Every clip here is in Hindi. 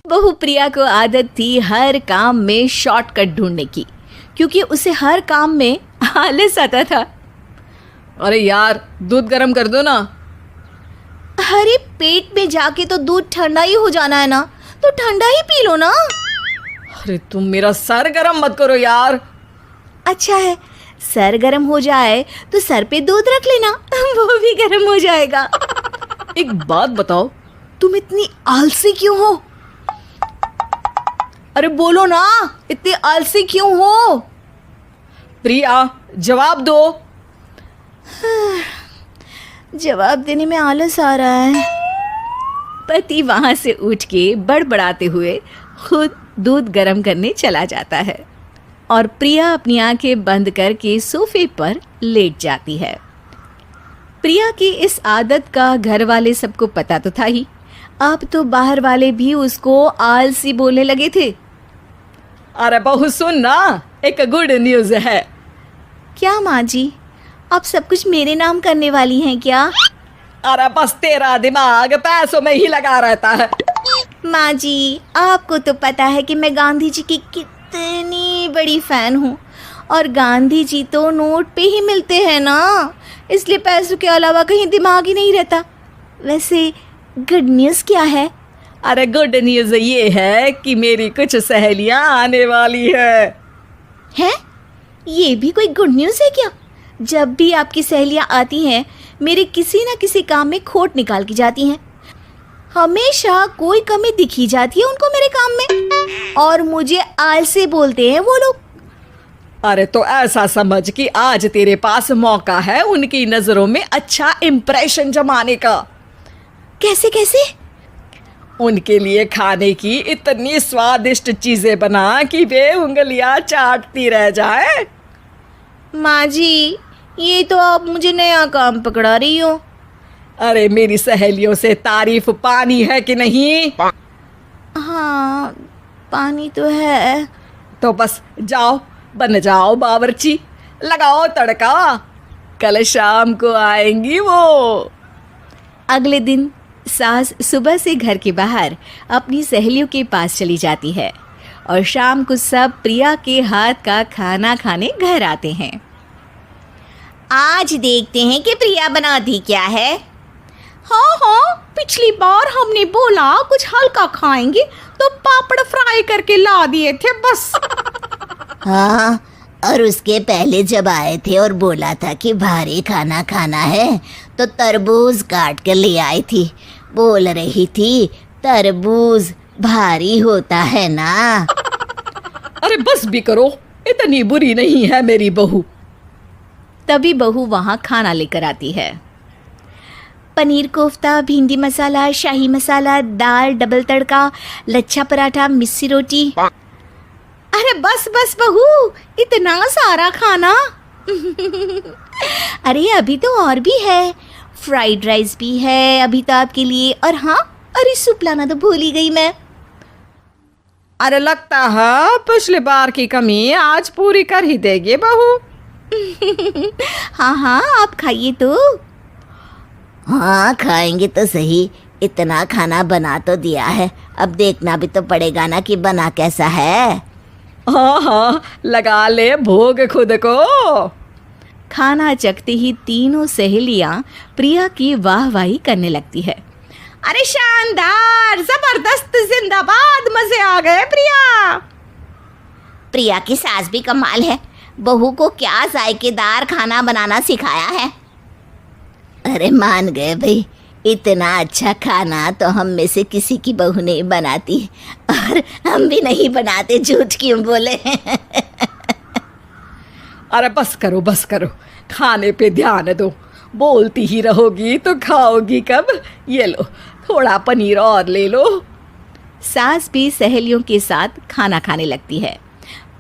बहू प्रिया को आदत थी हर काम में शॉर्टकट ढूंढने की, क्योंकि उसे हर काम में आलस आता था। अरे यार, दूध गर्म कर दो ना। अरे पेट में जाके तो दूध ठंडा ही हो जाना है ना, तो ठंडा ही पी लो ना। अरे तुम मेरा सर गर्म मत करो यार। अच्छा है, सर गर्म हो जाए तो सर पे दूध रख लेना, वो भी गर्म हो जाएगा। एक बात बताओ, तुम इतनी आलसी क्यों हो? अरे बोलो ना, इतनी आलसी क्यों हो? प्रिया, जवाब दो। जवाब देने में आलस आ रहा है। पति वहां से उठ के बड़बड़ाते हुए खुद दूध गर्म करने चला जाता है और प्रिया अपनी आंखें बंद करके सोफे पर लेट जाती है। प्रिया की इस आदत का घर वाले सबको पता तो था ही, अब तो बाहर वाले भी उसको आलसी बोलने लगे थे। अरे बहू सुन ना, एक गुड न्यूज़ है। क्या माँ जी, आप सब कुछ मेरे नाम करने वाली हैं क्या? अरे बस तेरा दिमाग पैसों में ही लगा रहता है। माँ जी, आपको तो पता है कि मैं गांधी जी की कितनी बड़ी फैन हूँ, और गांधी जी तो नोट पे ही मिलते हैं ना, इसलिए पैसों के अलावा कहीं दिमाग ही नहीं रहता। वैसे गुड न्यूज़ क्या है? अरे गुड न्यूज़ ये है कि मेरी कुछ सहेलियां आने वाली है। हैं? ये भी कोई गुड न्यूज़ है क्या? जब भी आपकी सहेलियां आती हैं, मेरे किसी न किसी काम में खोट निकाल की जाती हैं। हमेशा कोई कमी दिखी जाती है उनको मेरे काम में, और मुझे आलसी बोलते हैं वो लोग। अरे तो ऐसा समझ कि आज तेरे पास मौका है उनकी नजरों में अच्छा इम्प्रेशन जमाने का। कैसे कैसे? उनके लिए खाने की इतनी स्वादिष्ट चीजें बना कि वे उंगलियां चाटती रह जाए। माँ जी, ये तो आप मुझे नया काम पकड़ा रही हो। अरे मेरी सहेलियों से तारीफ पानी है कि नहीं? हाँ, पानी तो है। तो बस जाओ, बन जाओ बावर्ची, लगाओ तड़का, कल शाम को आएंगी वो। अगले दिन सास सुबह से घर के बाहर अपनी सहेलियों के पास चली जाती है, और शाम को सब प्रिया के हाथ का खाना खाने घर आते हैं। आज देखते हैं कि प्रिया बनाती क्या है। हाँ हाँ, पिछली बार हमने बोला कुछ हल्का खाएंगे तो पापड़ फ्राई करके ला दिए थे बस। हाँ, और उसके पहले जब आए थे और बोला था कि भारी खाना खाना है तो तरबूज काट कर ले आई थी। बोल रही थी तरबूज भारी होता है ना। अरे बस भी करो, इतनी बुरी नहीं है मेरी बहू। तभी बहू वहाँ खाना लेकर आती है। पनीर कोफ्ता, भिंडी मसाला, शाही मसाला, दाल, डबल तड़का, लच्छा पराठा, मिस्सी रोटी। अरे बस बस बहू, इतना सारा खाना। अरे अभी तो और भी है, फ्राइड राइस भी है अभी तो आपके लिए, और हाँ, अरे सूप लाना तो भूल ही गई मैं। अरे लगता है पिछली बार की कमी आज पूरी कर ही देगी बहू। हाँ हाँ, आप खाइए तो। हाँ, खाएंगे तो सही, इतना खाना बना तो दिया है, अब देखना भी तो पड़ेगा ना कि बना कैसा है। हाँ हाँ, लगा ले भोग खुद को। खाना चखते ही तीनों सहेलियां प्रिया की वाहवाही करने लगती है। अरे शानदार, जबरदस्त, जिंदाबाद, मजे आ गए प्रिया। प्रिया की सास भी कमाल है, बहू को क्या जायकेदार खाना बनाना सिखाया है। अरे मान गए भाई, इतना अच्छा खाना तो हम में से किसी की बहू नहीं बनाती, और हम भी नहीं बनाते, झूठ क्यों बोले। अरे बस करो बस करो, खाने पे ध्यान दो, बोलती ही रहोगी तो खाओगी कब। ये लो, थोड़ा पनीर और ले लो। सास भी सहेलियों के साथ खाना खाने लगती है,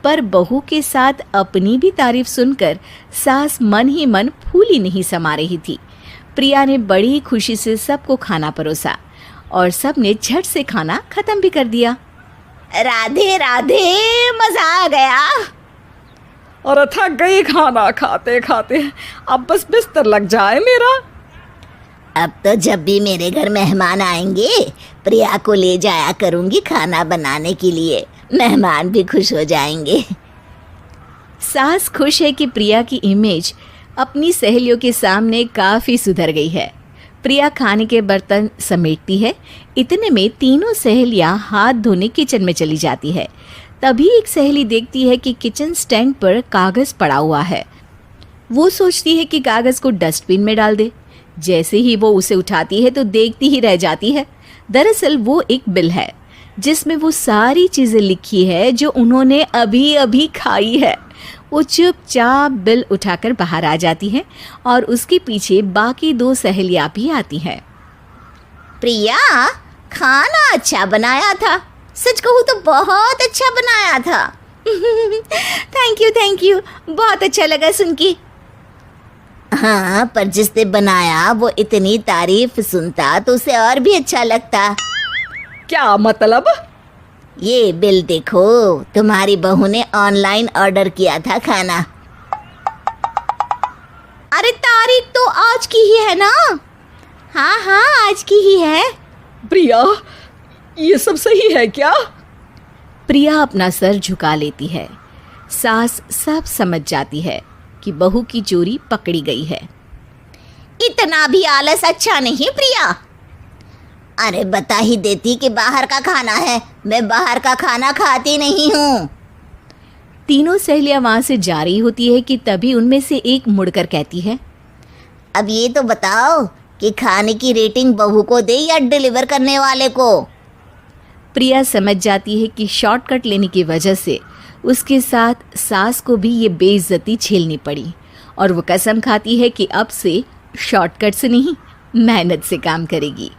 पर बहू के साथ अपनी भी तारीफ सुनकर सास मन ही मन फूली नहीं समा रही थी। प्रिया ने बड़ी खुशी से सबको खाना परोसा, और सब ने झट से खाना खत्म भी कर दिया। राधे राधे, मजा आ गया। और थक गई खाना खाते खाते, अब बस बिस्तर लग जाए मेरा। अब तो जब भी मेरे घर मेहमान आएंगे प्रिया को ले जाया करूंगी खाना बनाने के लिए, मेहमान भी खुश हो जाएंगे। सास खुश है कि प्रिया की इमेज अपनी सहेलियों के सामने काफ़ी सुधर गई है। प्रिया खाने के बर्तन समेटती है। इतने में तीनों सहेलियां हाथ धोने किचन में चली जाती है। तभी एक सहेली देखती है कि किचन स्टैंड पर कागज़ पड़ा हुआ है। वो सोचती है कि कागज़ को डस्टबिन में डाल दे। जैसे ही वो उसे उठाती है तो देखती ही रह जाती है। दरअसल वो एक बिल है जिसमें वो सारी चीज़ें लिखी है जो उन्होंने अभी अभी खाई है। वो चुपचाप बिल उठाकर बाहर आ जाती है और उसके पीछे बाकी दो सहेलियां भी आती हैं। प्रिया, खाना अच्छा बनाया था, सच कहूँ तो बहुत अच्छा बनाया था। थैंक यू, बहुत अच्छा लगा सुन के। हाँ, पर जिसने बनाया वो इतनी तारीफ सुनता तो उसे और भी अच्छा लगता। क्या मतलब? ये बिल देखो, तुम्हारी बहू ने ऑनलाइन ऑर्डर किया था खाना। अरे तारीख तो आज की ही है ना? हाँ, आज की ही है। प्रिया, ये सब सही है क्या? प्रिया अपना सर झुका लेती है। सास सब समझ जाती है कि बहू की चोरी पकड़ी गई है। इतना भी आलस अच्छा नहीं प्रिया। अरे बता ही देती कि बाहर का खाना है, मैं बाहर का खाना खाती नहीं हूँ। तीनों सहेलियां वहां से जा रही होती है कि तभी उनमें से एक मुड़कर कहती है, अब ये तो बताओ कि खाने की रेटिंग बहू को दे या डिलीवर करने वाले को। प्रिया समझ जाती है कि शॉर्टकट लेने की वजह से उसके साथ सास को भी ये बेइज्जती झेलनी पड़ी और वो कसम खाती है कि अब से शॉर्टकट से नहीं, मेहनत से काम करेगी।